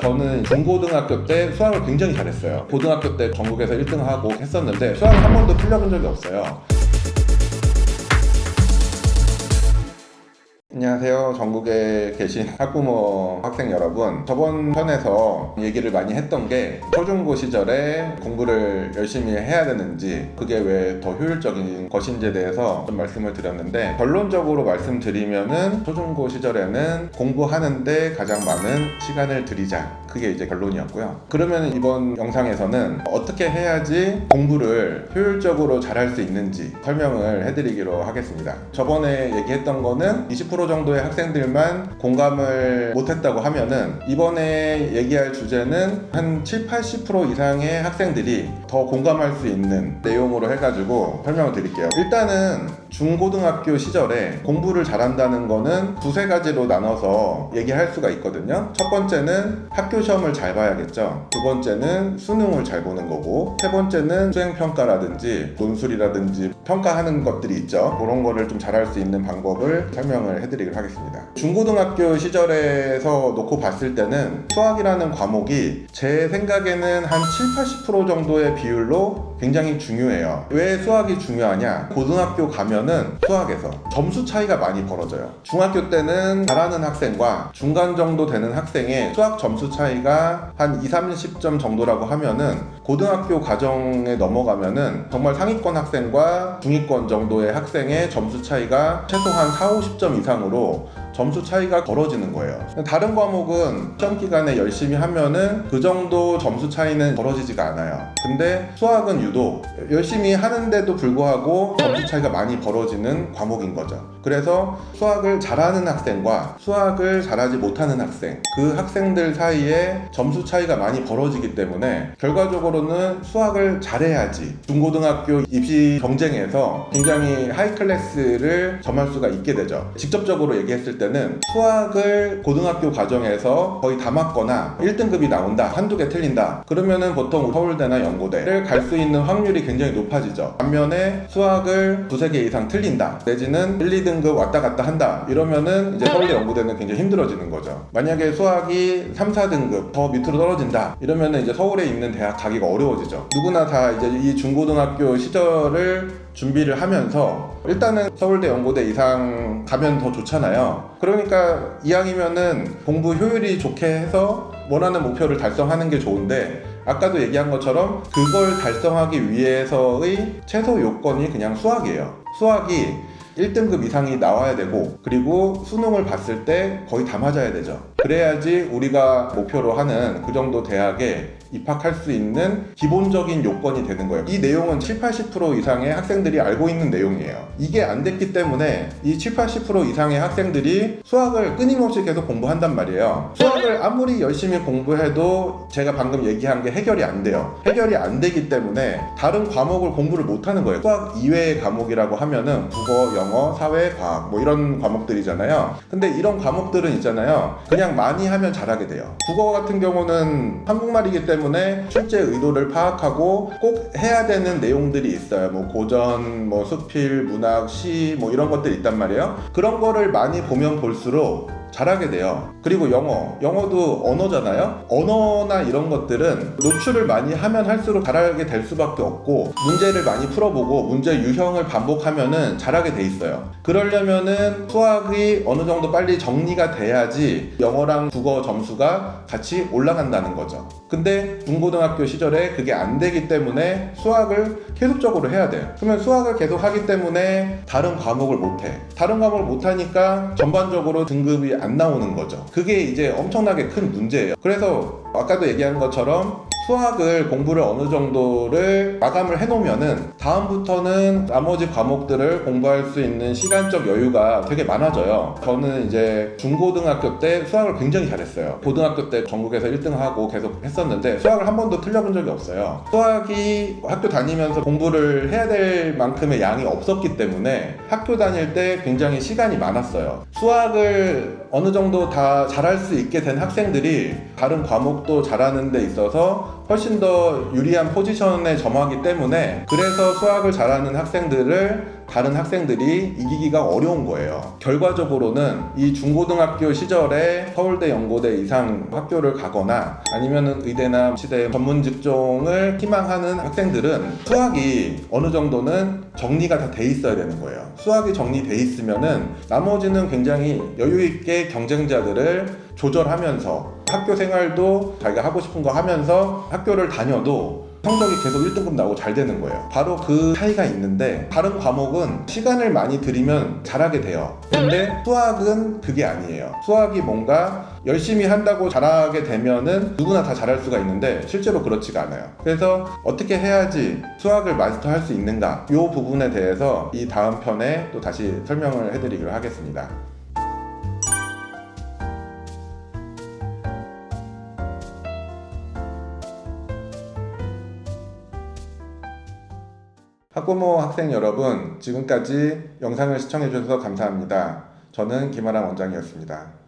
저는 중고등학교 때 수학을 굉장히 잘했어요. 고등학교 때 전국에서 1등하고 했었는데 수학을 한 번도 틀려본 적이 없어요. 안녕하세요. 전국에 계신 학부모 학생 여러분, 저번 편에서 얘기를 많이 했던 게 초중고 시절에 공부를 열심히 해야 되는지 그게 왜 더 효율적인 것인지에 대해서 좀 말씀을 드렸는데, 결론적으로 말씀드리면은 초중고 시절에는 공부하는데 가장 많은 시간을 들이자, 그게 이제 결론이었고요. 그러면 이번 영상에서는 어떻게 해야지 공부를 효율적으로 잘할 수 있는지 설명을 해드리기로 하겠습니다. 저번에 얘기했던 거는 20% 정도의 학생들만 공감을 못했다고 하면은, 이번에 얘기할 주제는 한 70-80% 이상의 학생들이 더 공감할 수 있는 내용으로 해가지고 설명을 드릴게요. 일단은 중고등학교 시절에 공부를 잘한다는 거는 두세 가지로 나눠서 얘기할 수가 있거든요. 첫 번째는 학교 시험을 잘 봐야겠죠. 두 번째는 수능을 잘 보는 거고, 세 번째는 수행평가라든지 논술이라든지 평가하는 것들이 있죠. 그런 거를 좀 잘할 수 있는 방법을 설명을 해드리도록 하겠습니다. 중고등학교 시절에서 놓고 봤을 때는 수학이라는 과목이 제 생각에는 한 7-80% 정도의 비율로 굉장히 중요해요. 왜 수학이 중요하냐? 고등학교 가면은 수학에서 점수 차이가 많이 벌어져요. 중학교 때는 잘하는 학생과 중간 정도 되는 학생의 수학 점수 차이가 한 20-30점 정도라고 하면은, 고등학교 과정에 넘어가면은 정말 상위권 학생과 중위권 정도의 학생의 점수 차이가 최소한 40-50점 이상으로 점수 차이가 벌어지는 거예요. 다른 과목은 시험 기간에 열심히 하면은 그 정도 점수 차이는 벌어지지가 않아요. 근데 수학은 유독 열심히 하는데도 불구하고 점수 차이가 많이 벌어지는 과목인 거죠. 그래서 수학을 잘하는 학생과 수학을 잘하지 못하는 학생, 그 학생들 사이에 점수 차이가 많이 벌어지기 때문에 결과적으로는 수학을 잘해야지 중고등학교 입시 경쟁에서 굉장히 하이 클래스를 점할 수가 있게 되죠. 직접적으로 얘기했을 때는 수학을 고등학교 과정에서 거의 다 맞거나 1등급이 나온다, 한두 개 틀린다, 그러면은 보통 서울대나 연고대를 갈 수 있는 확률이 굉장히 높아지죠. 반면에 수학을 두세 개 이상 틀린다, 내지는 1, 2등급 왔다 갔다 한다, 이러면은 이제 서울대 연고대는 굉장히 힘들어지는 거죠. 만약에 수학이 3, 4등급 더 밑으로 떨어진다, 이러면은 이제 서울에 있는 대학 가기가 어려워지죠. 누구나 다 이제 이 중고등학교 시절을 준비를 하면서 일단은 서울대 연고대 이상 가면 더 좋잖아요. 그러니까 이왕이면은 공부 효율이 좋게 해서 원하는 목표를 달성하는 게 좋은데, 아까도 얘기한 것처럼 그걸 달성하기 위해서의 최소 요건이 그냥 수학이에요. 수학이 1등급 이상이 나와야 되고, 그리고 수능을 봤을 때 거의 다 맞아야 되죠. 그래야지 우리가 목표로 하는 그 정도 대학에 입학할 수 있는 기본적인 요건이 되는 거예요. 이 내용은 70-80% 이상의 학생들이 알고 있는 내용이에요. 이게 안 됐기 때문에 이 70-80% 이상의 학생들이 수학을 끊임없이 계속 공부한단 말이에요. 수학을 아무리 열심히 공부해도 제가 방금 얘기한 게 해결이 안 돼요. 해결이 안 되기 때문에 다른 과목을 공부를 못 하는 거예요. 수학 이외의 과목이라고 하면은 국어, 영어, 사회, 과학 뭐 이런 과목들이잖아요. 근데 이런 과목들은 있잖아요, 그냥 많이 하면 잘하게 돼요. 국어 같은 경우는 한국말이기 때문에 출제 의도를 파악하고 꼭 해야 되는 내용들이 있어요. 뭐 고전, 뭐 수필, 문학, 시 뭐 이런 것들이 있단 말이에요. 그런 거를 많이 보면 볼수록 잘하게 돼요. 그리고 영어도 언어잖아요. 언어나 이런 것들은 노출을 많이 하면 할수록 잘하게 될 수밖에 없고, 문제를 많이 풀어보고 문제 유형을 반복하면은 잘하게 돼 있어요. 그러려면은 수학이 어느 정도 빨리 정리가 돼야지 영어랑 국어 점수가 같이 올라간다는 거죠. 근데 중고등학교 시절에 그게 안 되기 때문에 수학을 계속적으로 해야 돼요. 그러면 수학을 계속 하기 때문에 다른 과목을 못해. 다른 과목을 못하니까 전반적으로 등급이 안 나오는 거죠. 그게 이제 엄청나게 큰 문제예요. 그래서 아까도 얘기한 것처럼 수학을 공부를 어느 정도를 마감을 해놓으면은 다음부터는 나머지 과목들을 공부할 수 있는 시간적 여유가 되게 많아져요. 저는 이제 중고등학교 때 수학을 굉장히 잘했어요. 고등학교 때 전국에서 1등하고 계속 했었는데 수학을 한 번도 틀려본 적이 없어요. 수학이 학교 다니면서 공부를 해야 될 만큼의 양이 없었기 때문에 학교 다닐 때 굉장히 시간이 많았어요. 수학을 어느 정도 다 잘할 수 있게 된 학생들이 다른 과목도 잘하는 데 있어서 훨씬 더 유리한 포지션에 점하기 때문에 그래서 수학을 잘하는 학생들을 다른 학생들이 이기기가 어려운 거예요. 결과적으로는 이 중고등학교 시절에 서울대, 연고대 이상 학교를 가거나 아니면은 의대나 치대 전문 직종을 희망하는 학생들은 수학이 어느 정도는 정리가 다 돼 있어야 되는 거예요. 수학이 정리돼 있으면은 나머지는 굉장히 여유 있게 경쟁자들을 조절하면서 학교 생활도 자기가 하고 싶은 거 하면서 학교를 다녀도 성적이 계속 1등급 나오고 잘 되는 거예요. 바로 그 차이가 있는데 다른 과목은 시간을 많이 들이면 잘하게 돼요. 근데 수학은 그게 아니에요. 수학이 뭔가 열심히 한다고 잘하게 되면은 누구나 다 잘할 수가 있는데 실제로 그렇지가 않아요. 그래서 어떻게 해야지 수학을 마스터할 수 있는가, 이 부분에 대해서 이 다음 편에 또 다시 설명을 해드리기로 하겠습니다. 학부모 학생 여러분, 지금까지 영상을 시청해 주셔서 감사합니다. 저는 김아람 원장이었습니다.